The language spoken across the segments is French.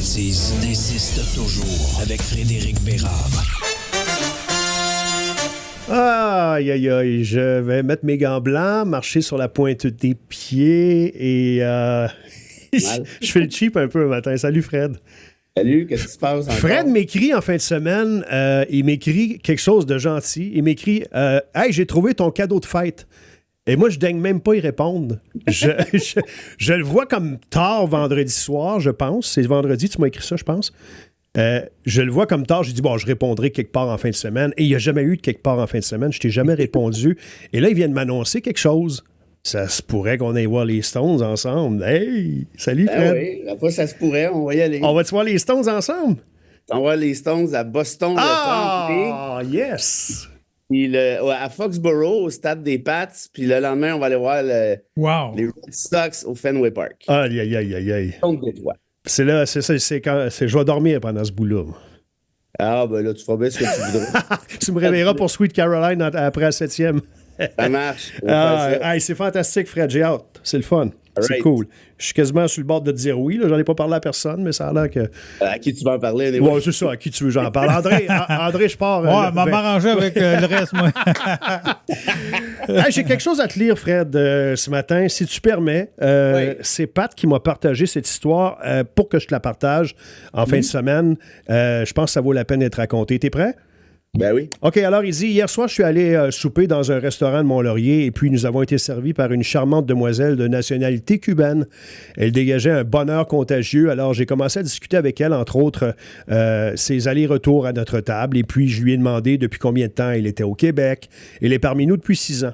bêtises insiste toujours avec Frédéric Bérard. Aïe, aïe, aïe, je vais mettre mes gants blancs, marcher sur la pointe des pieds et je fais le cheap un peu le matin. Salut Fred. Salut, qu'est-ce qui se passe encore? Fred m'écrit en fin de semaine, il m'écrit quelque chose de gentil. Il m'écrit « Hey, j'ai trouvé ton cadeau de fête. » Et moi, je daigne même pas y répondre. Je le vois comme tard vendredi soir, je pense. C'est vendredi, tu m'as écrit ça, je pense. Je le vois comme tard, j'ai dit, bon, je répondrai quelque part en fin de semaine. Et il n'y a jamais eu de quelque part en fin de semaine. Je t'ai jamais répondu. Et là, il vient de m'annoncer quelque chose. Ça se pourrait qu'on aille voir les Stones ensemble. Hey, salut Fred. Oui, après, ça se pourrait, on va y aller. On va-tu voir les Stones ensemble? On va voir les Stones à Boston le 30 mai. Yes! Puis à Foxborough, au stade des Pats. Puis le lendemain, on va aller voir les Red Sox au Fenway Park. Aïe, aïe, aïe, aïe, aïe. Contre Détroit. C'est là, je vais dormir pendant ce bout-là. Ah, ben là, tu feras bien ce que tu voudras. Tu me réveilleras pour Sweet Caroline après la 7e. Ça marche. Hey, c'est fantastique, Fred. J'ai hâte. C'est le fun. C'est Right. cool. Je suis quasiment sur le bord de te dire oui. J'en ai pas parlé à personne, mais ça a l'air que. À qui tu vas en parler? Ouais, c'est ça. À qui tu veux j'en parle? André, je pars. Ouais, m'a m'arranger avec le reste, moi. Hey, j'ai quelque chose à te lire, Fred, ce matin, si tu permets. Oui. C'est Pat qui m'a partagé cette histoire pour que je te la partage en fin de semaine. Je pense que ça vaut la peine d'être raconté. T'es prêt? Ben oui. OK, alors il dit, hier soir, je suis allé souper dans un restaurant de Mont-Laurier et puis nous avons été servis par une charmante demoiselle de nationalité cubaine. Elle dégageait un bonheur contagieux, alors j'ai commencé à discuter avec elle, entre autres, ses allers-retours à notre table et puis je lui ai demandé depuis combien de temps elle était au Québec. Elle est parmi nous depuis 6 ans.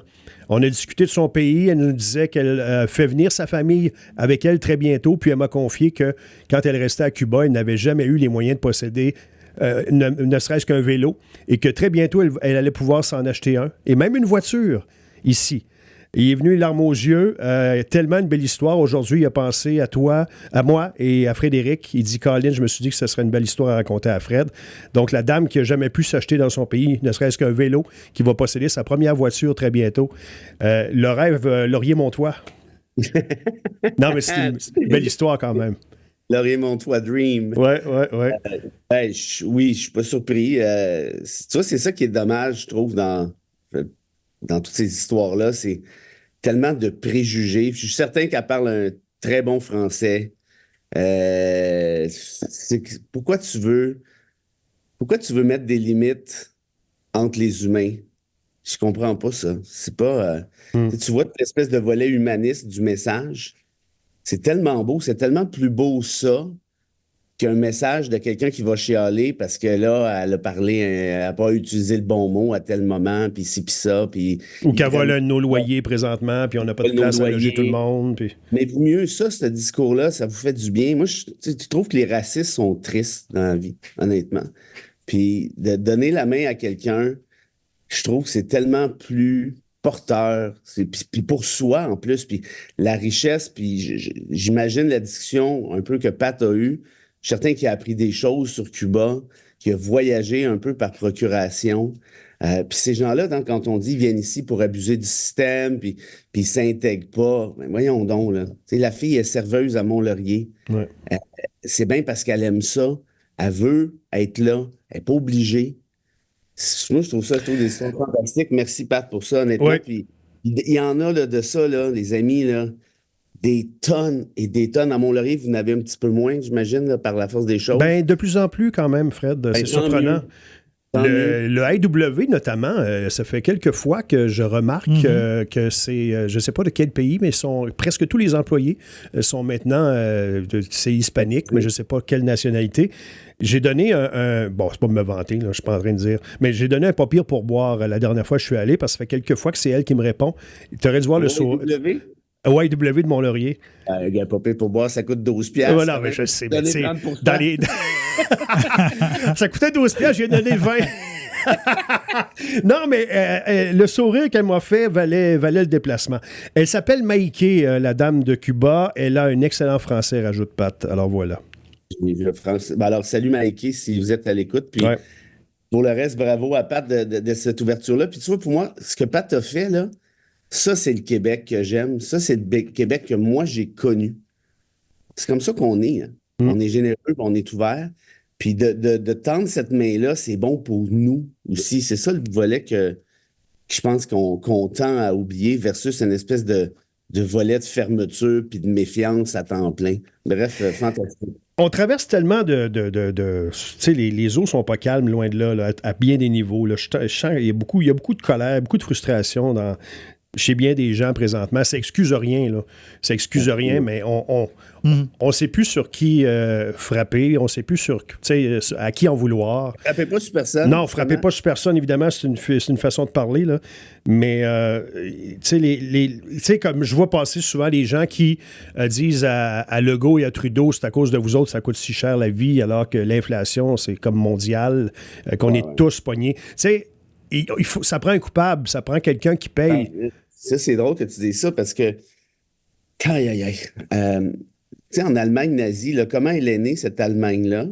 On a discuté de son pays. Elle nous disait qu'elle fait venir sa famille avec elle très bientôt. Puis elle m'a confié que quand elle restait à Cuba, elle n'avait jamais eu les moyens de posséder ne serait-ce qu'un vélo, et que très bientôt, elle allait pouvoir s'en acheter un, et même une voiture, ici. Il est venu larmes aux yeux, tellement une belle histoire. Aujourd'hui, il a pensé à toi, à moi et à Frédéric. Il dit, Colin, je me suis dit que ce serait une belle histoire à raconter à Fred. Donc, la dame qui n'a jamais pu s'acheter dans son pays, ne serait-ce qu'un vélo, qui va posséder sa première voiture très bientôt. Le rêve, Laurier-Montois. Non, mais c'est une belle histoire quand même. Laurier-Montois Dream. Ouais. Oui, je suis pas surpris. Tu vois, c'est ça qui est dommage, je trouve, dans toutes ces histoires-là. C'est tellement de préjugés. Je suis certain qu'elle parle un très bon français. Pourquoi tu veux mettre des limites entre les humains? Je comprends pas ça. C'est pas. Tu vois l'espèce de volet humaniste du message. C'est tellement beau, c'est tellement plus beau ça qu'un message de quelqu'un qui va chialer parce que là, elle a parlé, elle n'a pas utilisé le bon mot à tel moment, puis ci, puis ça, puis... Ou qu'elle vole un de nos loyers présentement, puis on n'a pas de place à loger tout le monde. Puis... Mais mieux ça, ce discours-là, ça vous fait du bien. Moi, tu trouves que les racistes sont tristes dans la vie, honnêtement. Puis de donner la main à quelqu'un, je trouve que c'est tellement plus... porteur, puis pour soi en plus, puis la richesse, puis j'imagine la discussion un peu que Pat a eue. Je suis certain qu'il a appris des choses sur Cuba, qu'il a voyagé un peu par procuration. Puis ces gens-là, quand on dit ils viennent ici pour abuser du système, puis ils s'intègrent pas, ben voyons donc, là. T'sais, la fille est serveuse à Mont-Laurier. Ouais. C'est bien parce qu'elle aime ça. Elle veut être là. Elle n'est pas obligée. Moi, je trouve des histoires fantastiques. Merci, Pat, pour ça, honnêtement. Oui. Puis, il y en a là, de ça, là, les amis, là, des tonnes et des tonnes. À Mont-Laurier, vous en avez un petit peu moins, j'imagine, là, par la force des choses. Ben, de plus en plus quand même, Fred. C'est surprenant. Le AEW, notamment, ça fait quelques fois que je remarque que c'est, je ne sais pas de quel pays, mais presque tous les employés sont maintenant, c'est hispanique, mais je ne sais pas quelle nationalité. J'ai donné bon, c'est pas me vanter, là, je suis pas en train de dire, mais j'ai donné un pas pire pour boire la dernière fois que je suis allé, parce que ça fait quelques fois que c'est elle qui me répond. Tu aurais dû voir le saut. AEW de Mont-Laurier. Un pas pire pour boire, ça coûte 12 piastres. Voilà, mais je sais, mais dans les... ça coûtait 12 piastres, j'ai donné 20. Non, mais le sourire qu'elle m'a fait valait le déplacement. Elle s'appelle Maïké, la dame de Cuba. Elle a un excellent français, rajoute Pat. Alors voilà. Alors, salut Maïké, si vous êtes à l'écoute. Puis pour le reste, bravo à Pat de cette ouverture-là. Puis tu vois, pour moi, ce que Pat a fait, là, ça, c'est le Québec que j'aime. Ça, c'est le Québec que moi, j'ai connu. C'est comme ça qu'on est. Hein. On est généreux, puis on est ouvert. Puis de tendre cette main-là, c'est bon pour nous aussi. C'est ça le volet que je pense qu'on tend à oublier versus une espèce de volet de fermeture puis de méfiance à temps plein. Bref, fantastique. On traverse tellement tu sais, les eaux sont pas calmes, loin de là, à bien des niveaux. Là. Je sens qu'il y a beaucoup de colère, beaucoup de frustration chez bien des gens présentement. Ça excuse rien, là. Ça excuse rien, mais on sait plus sur qui frapper, on sait plus à qui en vouloir. Frappez pas sur personne. Non, frappez pas sur personne, évidemment, c'est une façon de parler, là. Mais, tu sais, comme je vois passer souvent les gens qui disent à Legault et à Trudeau, c'est à cause de vous autres, ça coûte si cher la vie, alors que l'inflation, c'est comme mondial, qu'on est tous pognés. Tu sais, ça prend un coupable, ça prend quelqu'un qui paye. Ça, c'est drôle que tu dises ça parce que, aïe, aïe, aïe. Tu sais, en Allemagne nazie, là, comment elle est née, cette Allemagne-là?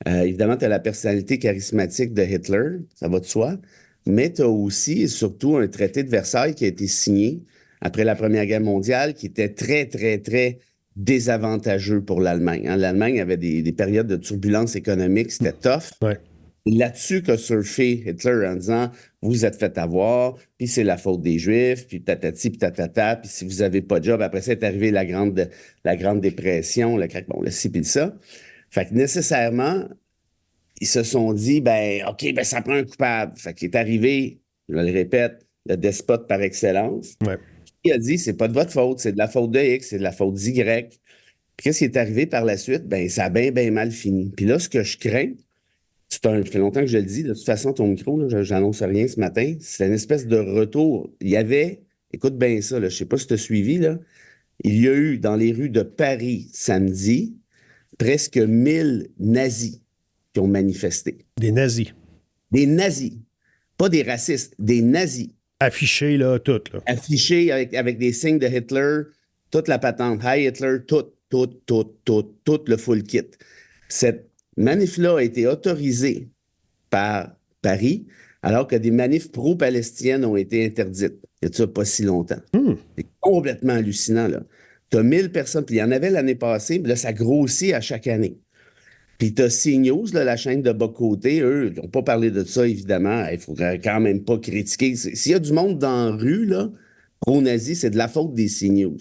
Évidemment, tu as la personnalité charismatique de Hitler, ça va de soi, mais tu as aussi et surtout un traité de Versailles qui a été signé après la Première Guerre mondiale qui était très, très, très désavantageux pour l'Allemagne. Hein? L'Allemagne avait des périodes de turbulence économique, c'était tough. Ouais. Là-dessus qu'a surfé Hitler en disant « Vous êtes fait avoir, puis c'est la faute des Juifs, puis tatati, puis tatata, puis si vous n'avez pas de job, après ça est arrivé la grande dépression, le ci, puis ça. » Fait que nécessairement, ils se sont dit « Ben, OK, ben ça prend un coupable. » Fait qu'il est arrivé, je le répète, le despote par excellence. Ouais. Il a dit « C'est pas de votre faute, c'est de la faute de X, c'est de la faute d'Y. » Puis qu'est-ce qui est arrivé par la suite? Ben, ça a bien, bien mal fini. Puis là, ce que je crains, ça fait longtemps que je le dis. De toute façon, ton micro, là, j'annonce rien ce matin. C'est une espèce de retour. Il y avait, écoute bien ça, là, je ne sais pas si tu as suivi, là, il y a eu dans les rues de Paris samedi presque 1000 nazis qui ont manifesté. Des nazis. Des nazis. Pas des racistes, des nazis. Affichés, là, tout. Là. Affichés avec des signes de Hitler, toute la patente. Hi Hitler, tout le full kit. Cette manif-là a été autorisée par Paris, alors que des manifs pro-palestiniennes ont été interdites. Il y a ça pas si longtemps. C'est complètement hallucinant, là. Tu as 1000 personnes, puis il y en avait l'année passée, mais là, ça grossit à chaque année. Puis tu as CNews, là, la chaîne de bas-côté, eux, ils n'ont pas parlé de ça, évidemment. Il ne faudrait quand même pas critiquer. S'il y a du monde dans la rue, là, pro-nazi, c'est de la faute des CNews.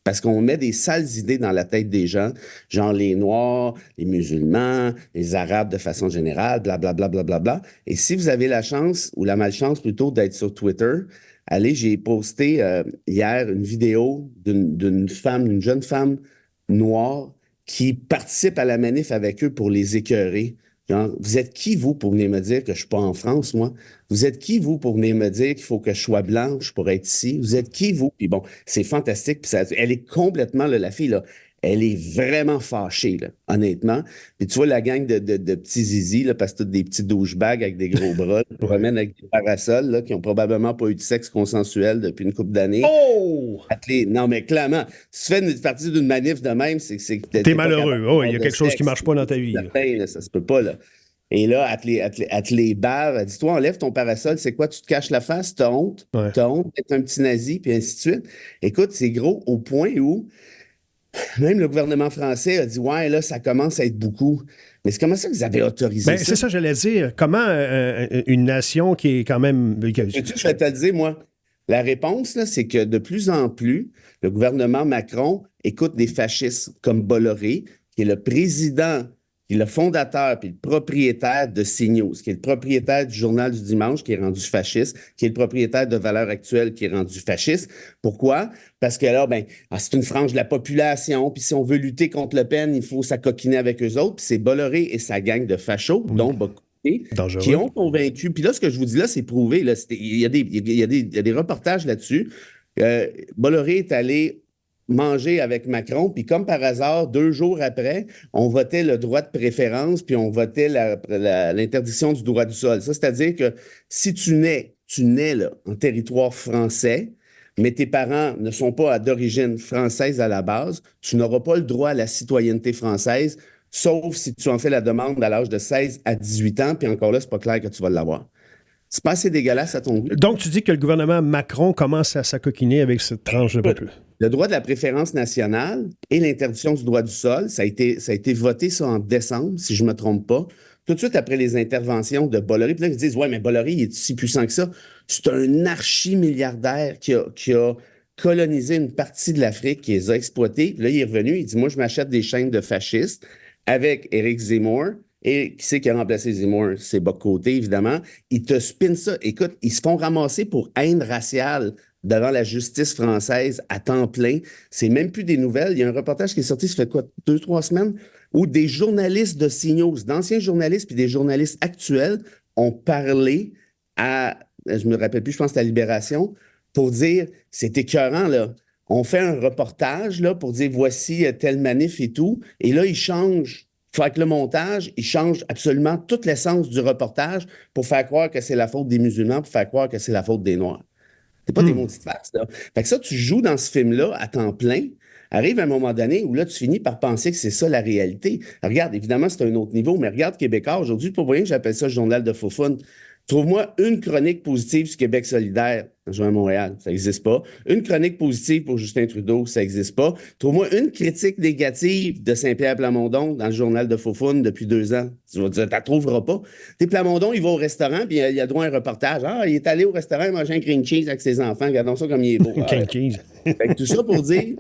Parce qu'on met des sales idées dans la tête des gens, genre les Noirs, les musulmans, les Arabes de façon générale, blablabla. Bla, bla, bla, bla. Et si vous avez la chance, ou la malchance plutôt, d'être sur Twitter, allez, j'ai posté hier une vidéo d'une jeune femme noire qui participe à la manif avec eux pour les écœurer. Genre, vous êtes qui, vous, pour venir me dire que je suis pas en France, moi? Vous êtes qui, vous, pour venir me dire qu'il faut que je sois blanche pour être ici? Vous êtes qui, vous? Puis bon, c'est fantastique. Puis elle est complètement, là, la fille, là, elle est vraiment fâchée, là, honnêtement. Puis tu vois la gang de petits zizi, là, parce que toutes des petits douchebags avec des gros bras, qui promènent avec des parasols, là, qui ont probablement pas eu de sexe consensuel depuis une couple d'années. Oh! Non, mais clairement, si tu fais partie d'une manif de même, c'est que t'es malheureux. Oh, il y a quelque chose qui marche pas dans ta vie. Là, ça se peut pas, là. Et là, elle te les bave. Elle dit, toi, enlève ton parasol, c'est quoi? Tu te caches la face? T'as honte? Ouais. T'as honte d'être un petit nazi, puis ainsi de suite. Écoute, c'est gros au point où même le gouvernement français a dit, ouais, là, ça commence à être beaucoup. Mais c'est comment ça que vous avez autorisé ça? C'est ça, j'allais dire. Comment une nation qui est quand même... Je vais te le dire, moi. La réponse, là, c'est que de plus en plus, le gouvernement Macron écoute des fascistes comme Bolloré, qui est le président, qui est le fondateur puis le propriétaire de CNews, qui est le propriétaire du Journal du Dimanche, qui est rendu fasciste, qui est le propriétaire de Valeurs Actuelles, qui est rendu fasciste. Pourquoi? Parce que là, c'est une frange de la population, puis si on veut lutter contre Le Pen, il faut s'acoquiner avec eux autres, puis c'est Bolloré et sa gang de fachos, dont beaucoup dangereux, qui ont convaincu. Puis là, ce que je vous dis là, c'est prouvé. Là, il y a des reportages là-dessus. Bolloré est allé manger avec Macron, puis comme par hasard, 2 jours après, on votait le droit de préférence, puis on votait l'interdiction du droit du sol. Ça, c'est-à-dire que si tu nais là, en territoire français, mais tes parents ne sont pas d'origine française à la base, tu n'auras pas le droit à la citoyenneté française, sauf si tu en fais la demande à l'âge de 16 à 18 ans, puis encore là, c'est pas clair que tu vas l'avoir. C'est pas assez dégueulasse à ton goût. Donc, tu dis que le gouvernement Macron commence à s'acoquiner avec cette tranche de peuple. Le droit de la préférence nationale et l'interdiction du droit du sol, ça a été voté ça en décembre, si je ne me trompe pas, tout de suite après les interventions de Bolloré. Puis là, ils disent, ouais, mais Bolloré, il est si puissant que ça. C'est un archi-milliardaire qui a colonisé une partie de l'Afrique, qui les a exploités. Puis là, il est revenu, il dit, moi, je m'achète des chaînes de fascistes avec Éric Zemmour. Et qui c'est qui a remplacé Zemmour? C'est Bock-Côté, évidemment. Ils te spinent ça. Écoute, ils se font ramasser pour haine raciale devant la justice française à temps plein. C'est même plus des nouvelles. Il y a un reportage qui est sorti, ça fait quoi, 2-3 semaines, où des journalistes de CNews, d'anciens journalistes puis des journalistes actuels ont parlé à, je me rappelle plus, je pense que c'est à Libération, pour dire, c'est écœurant, là. On fait un reportage, là, pour dire, voici telle manif et tout. Et là, ils changent. Fait que le montage, il change absolument toute l'essence du reportage pour faire croire que c'est la faute des musulmans, pour faire croire que c'est la faute des Noirs. C'est pas des maudites farces, là. Fait que ça, tu joues dans ce film-là à temps plein. Arrive un moment donné où là, tu finis par penser que c'est ça la réalité. Regarde, évidemment, c'est un autre niveau, mais regarde Québécois. Aujourd'hui, pas pour rien que j'appelle ça le journal de Foufoune. Trouve-moi une chronique positive sur Québec solidaire, à Montréal. Ça n'existe pas. Une chronique positive pour Justin Trudeau, ça n'existe pas. Trouve-moi une critique négative de Saint-Pierre Plamondon dans le journal de Foufoune depuis 2 ans. Tu vas dire, tu la trouveras pas. T'es Plamondon, il va au restaurant, puis il a droit à un reportage. Ah, il est allé au restaurant manger un cream cheese avec ses enfants. Regardons ça comme il est beau. Cream cheese. Fait que tout ça pour dire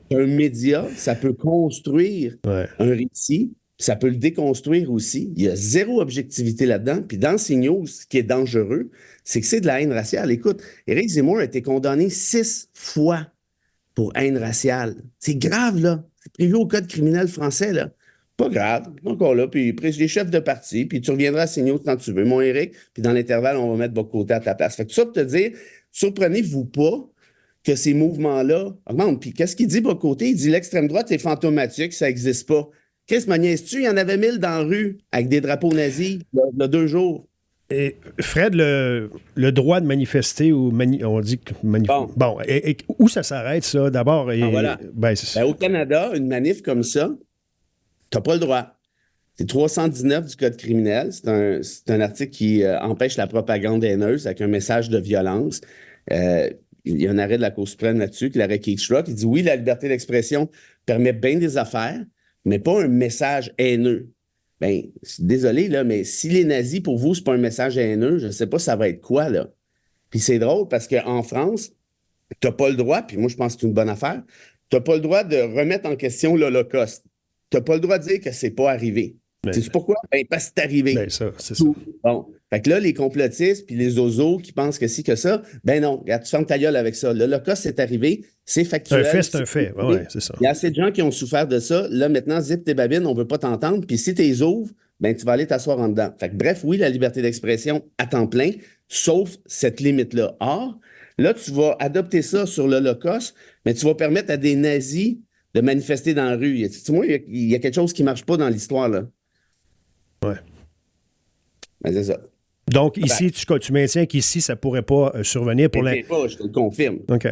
qu'un média, ça peut construire un récit. Ça peut le déconstruire aussi. Il y a zéro objectivité là-dedans. Puis dans CNews, ce qui est dangereux, c'est que c'est de la haine raciale. Écoute, Éric Zemmour a été condamné 6 fois pour haine raciale. C'est grave, là. C'est prévu au code criminel français, là. Pas grave. Encore là. Puis les chefs de parti, puis tu reviendras à CNews quand tu veux. Mon Éric, puis dans l'intervalle, on va mettre Bock-Côté à ta place. Fait que tout ça pour te dire, surprenez-vous pas que ces mouvements-là augmentent. Puis qu'est-ce qu'il dit, Bock-Côté? Il dit l'extrême droite est fantomatique, ça n'existe pas. Chris, me niaises-tu? Il y en avait 1000 dans la rue avec des drapeaux nazis il y a 2 jours. Et Fred, le droit de manifester, ou on dit que bon, et où ça s'arrête, ça, d'abord? Voilà. Au Canada, une manif comme ça, t'as pas le droit. C'est 319 du Code criminel. C'est un article qui empêche la propagande haineuse avec un message de violence. Il y a un arrêt de la Cour suprême là-dessus, qui l'arrêt Keith Schrock. Il dit oui, la liberté d'expression permet bien des affaires, mais pas un message haineux. Bien, désolé, là, mais si les nazis, pour vous, c'est pas un message haineux, je ne sais pas ça va être quoi, là. Puis c'est drôle parce qu'en France, tu n'as pas le droit, puis moi, je pense que c'est une bonne affaire, tu n'as pas le droit de remettre en question l'Holocauste. Tu n'as pas le droit de dire que c'est pas arrivé. Sais-tu pourquoi? Ben, parce que c'est arrivé. Ben, ça, c'est ça. Bon. Fait que là, les complotistes puis les osos qui pensent que si, que ça, ben non, regarde, tu fermes ta gueule avec ça. L'Holocauste, c'est arrivé, c'est factuel. C'est un fait. Oui, c'est ça. Il y a assez de gens qui ont souffert de ça. Là, maintenant, zip tes babines, on ne veut pas t'entendre. Puis si tu les ouvres, ben tu vas aller t'asseoir en dedans. Fait que bref, oui, la liberté d'expression à temps plein, sauf cette limite-là. Or, là, tu vas adopter ça sur l'Holocauste, mais tu vas permettre à des nazis de manifester dans la rue. Il y a quelque chose qui ne marche pas dans l'histoire, là. Ouais. Ben, c'est ça. Donc, ici, tu maintiens qu'ici, ça ne pourrait pas survenir pour pas, je te le confirme. OK.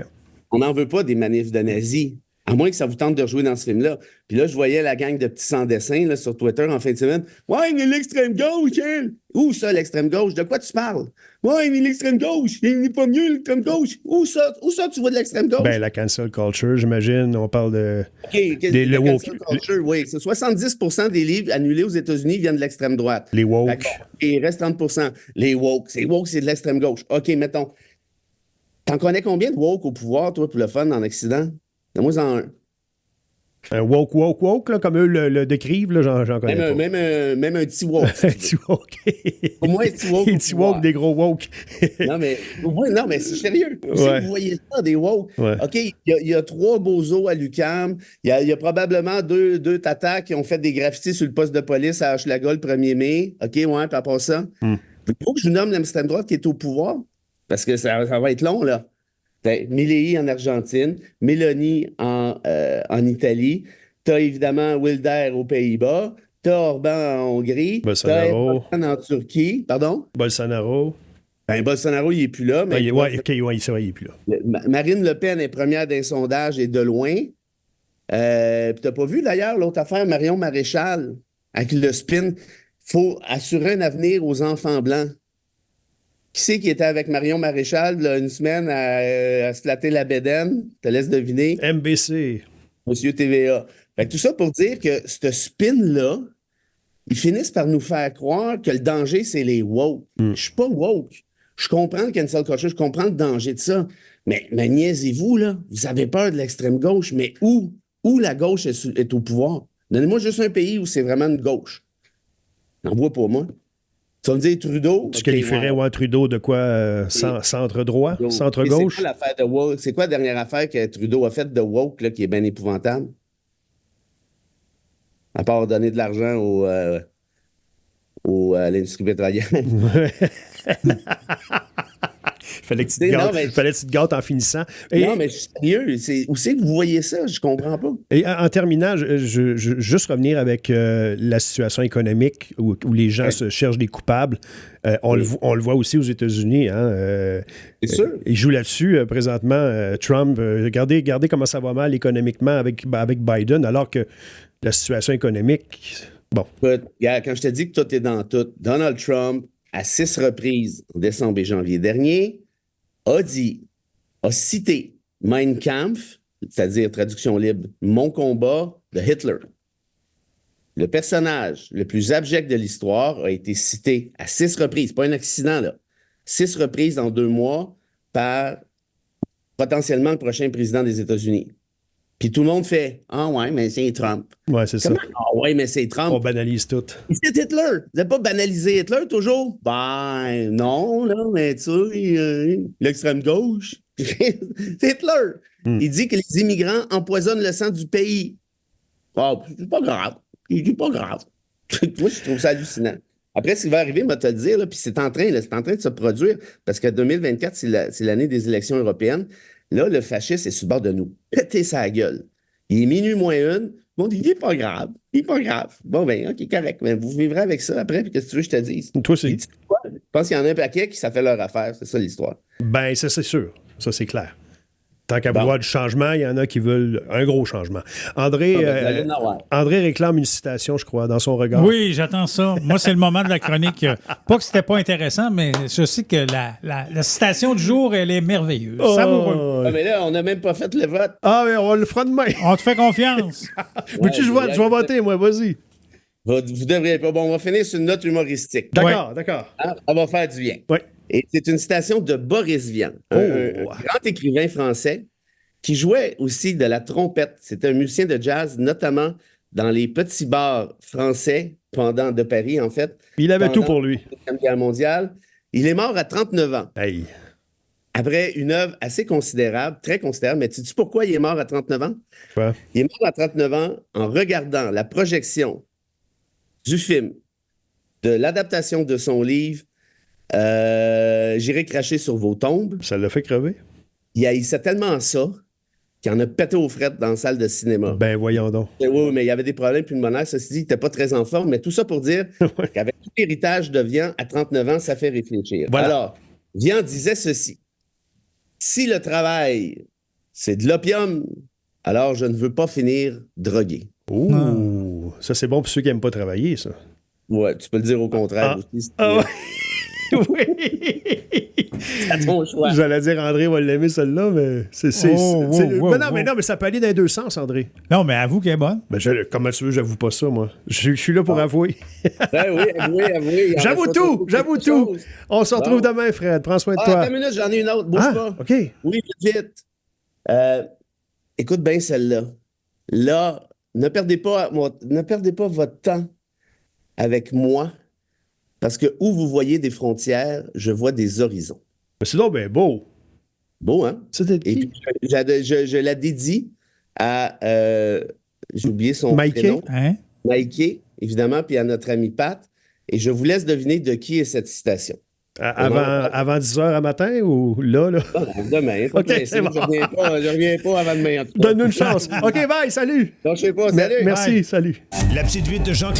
On n'en veut pas des manifs de nazis, à moins que ça vous tente de rejouer dans ce film-là. Puis là, je voyais la gang de petits sans-dessin là, sur Twitter en fin de semaine. Ouais, mais l'extrême gauche, hein? Où ça, l'extrême gauche? De quoi tu parles? Ouais, mais l'extrême gauche, il n'est pas mieux, l'extrême gauche. Où ça, tu vois de l'extrême gauche? Ben, la cancel culture, j'imagine. On parle de. La cancel culture, oui. C'est 70% des livres annulés aux États-Unis viennent de l'extrême droite. Les woke. Et il reste 30%. Les woke. C'est woke, c'est de l'extrême gauche. OK, mettons. T'en connais combien de woke au pouvoir, toi, pour le fun, en Occident? Donne-moi en un. Un woke, là, comme eux le décrivent, là, j'en connais pas. Même un petit woke. Un petit woke. Au moins un petit woke. Un petit woke, des gros woke. non, mais c'est sérieux. Si vous voyez ça, des woke. Ouais. OK, il y a 3 bozos à l'UQAM. Il y a probablement deux tatas qui ont fait des graffitis sur le poste de police à Hochelaga le 1er mai. OK, ouais, puis à part ça. Il faut que je vous nomme l'extrême droite qui est au pouvoir, parce que ça va être long, là. Milei en Argentine, Meloni en Italie, tu as évidemment Wilder aux Pays-Bas, tu as Orban en Hongrie, tu as Erdogan en Turquie. Pardon? Bolsonaro. Ben, Bolsonaro, il n'est plus là. Mais c'est vrai, il n'est plus là. Marine Le Pen est première d'un sondage et de loin. Puis tu n'as pas vu d'ailleurs l'autre affaire, Marion Maréchal, avec le spin. Il faut assurer un avenir aux enfants blancs Qui c'est qui était avec Marion Maréchal là, une semaine à se flatter la bédaine? Je te laisse deviner. MBC. Monsieur TVA. Fait que tout ça pour dire que ce spin-là, ils finissent par nous faire croire que le danger, c'est les woke. Je suis pas woke. Je comprends le cancel culture, je comprends le danger de ça. Mais niaisez-vous, là. Vous avez peur de l'extrême gauche, mais où la gauche est au pouvoir? Donnez-moi juste un pays où c'est vraiment une gauche. N'en vois pas, moi. Tu vas me dire Trudeau. Tu qualifierais Trudeau de quoi? Centre-droit? Centre-gauche? C'est quoi l'affaire de woke? C'est quoi la dernière affaire que Trudeau a faite de woke, là, qui est bien épouvantable? À part donner de l'argent à l'industrie pétrolière. Fallait que tu te gâtes en finissant. Non, mais je suis sérieux. Où c'est que vous voyez ça? Je comprends pas. Et en terminant, je juste revenir avec la situation économique où les gens se cherchent des coupables. On le voit aussi aux États-Unis. Hein, c'est sûr. Ils jouent là-dessus présentement. Trump, regardez comment ça va mal économiquement avec Biden, alors que la situation économique... Bon. Quand je te dis que tout est dans tout, Donald Trump, à 6 reprises en décembre et janvier dernier, a cité Mein Kampf, c'est-à-dire, traduction libre, Mon combat de Hitler. Le personnage le plus abject de l'histoire a été cité à 6 reprises, pas un accident, là. 6 reprises en 2 mois par potentiellement le prochain président des États-Unis. Puis tout le monde fait « Ah ouais, mais c'est Trump. » Ouais, c'est ça. « Ah ouais, mais c'est Trump. » On banalise tout. C'est Hitler. Vous n'avez pas banalisé Hitler toujours? Ben non, là, mais tu sais, l'extrême gauche. C'est Hitler. Il dit que les immigrants empoisonnent le sang du pays. Oh, c'est pas grave. C'est pas grave. Moi, je trouve ça hallucinant. Après, ce qui va arriver, je vais te le dire, là, puis c'est en train de se produire, parce que 2024, c'est l'année des élections européennes. Là, le fasciste est sur le bord de nous péter sa gueule. Il est minuit moins 1. Bon, il n'est pas grave. Il n'est pas grave. Bon, ben, OK, correct. Mais vous vivrez avec ça après, puis qu'est-ce que tu veux que je te dise? Toi, c'est... Je pense qu'il y en a un paquet qui ça fait leur affaire. C'est ça, l'histoire. Ben, ça, c'est sûr. Ça, c'est clair. Tant qu'à vouloir du changement, il y en a qui veulent un gros changement. André réclame une citation, je crois, dans son regard. Oui, j'attends ça. Moi, c'est le moment de la chronique. Pas que c'était pas intéressant, mais je sais que la citation du jour, elle est merveilleuse. Savoureux. Ah, mais là, on n'a même pas fait le vote. Ah, mais on le fera demain. On te fait confiance. Veux-tu que je vote? Je vais voter, moi. Vas-y. Vous devriez pas. Bon, on va finir sur une note humoristique. D'accord, d'accord. Hein? On va faire du bien. Oui. Et c'est une citation de Boris Vian, un grand écrivain français qui jouait aussi de la trompette. C'était un musicien de jazz, notamment dans les petits bars français de Paris, en fait. Il avait tout pour lui. La Deuxième Guerre mondiale. Il est mort à 39 ans. Hey. Après une œuvre assez considérable, très considérable. Mais sais-tu pourquoi il est mort à 39 ans? Ouais. Il est mort à 39 ans en regardant la projection du film, de l'adaptation de son livre J'irai cracher sur vos tombes. Ça l'a fait crever? Il haïssait tellement ça qu'il en a pété aux frettes dans la salle de cinéma. Ben, voyons donc. Oui, mais il y avait des problèmes pulmonaires. Ceci dit, il n'était pas très en forme. Mais tout ça pour dire qu'avec tout l'héritage de Vian, à 39 ans, ça fait réfléchir. Voilà. Alors, Vian disait ceci. Si le travail, c'est de l'opium, alors je ne veux pas finir drogué. Ouh, ça c'est bon pour ceux qui n'aiment pas travailler, ça. Ouais, tu peux le dire au contraire aussi. Oui. C'est à ton choix. J'allais dire André va l'aimer celle-là, mais non, mais ça peut aller dans les deux sens, André. Non, mais avoue qu'elle est bonne. Ben, comment tu veux, j'avoue pas ça, moi. Je suis là pour avouer. Ben oui, avouez. J'avoue tout. On se retrouve demain, Fred. Prends soin de toi. Attends une minute, j'en ai une autre. Bouge pas. OK. Oui, vite. Écoute bien celle-là. Là, ne perdez pas votre temps avec moi, parce que où vous voyez des frontières, je vois des horizons. Mais c'est donc bien beau. Beau, hein? C'était Et qui? puis, je la dédie à... j'ai oublié son Mikey? prénom. Hein? Mikey, évidemment, puis à notre ami Pat. Et je vous laisse deviner de qui est cette citation. Avant 10h à matin ou là? Demain. OK, c'est bon. Je reviens pas avant demain. Donne-nous une chance. OK, bye, salut. Donc, je sais pas, salut. Merci, salut. La petite vite de Jean-Claude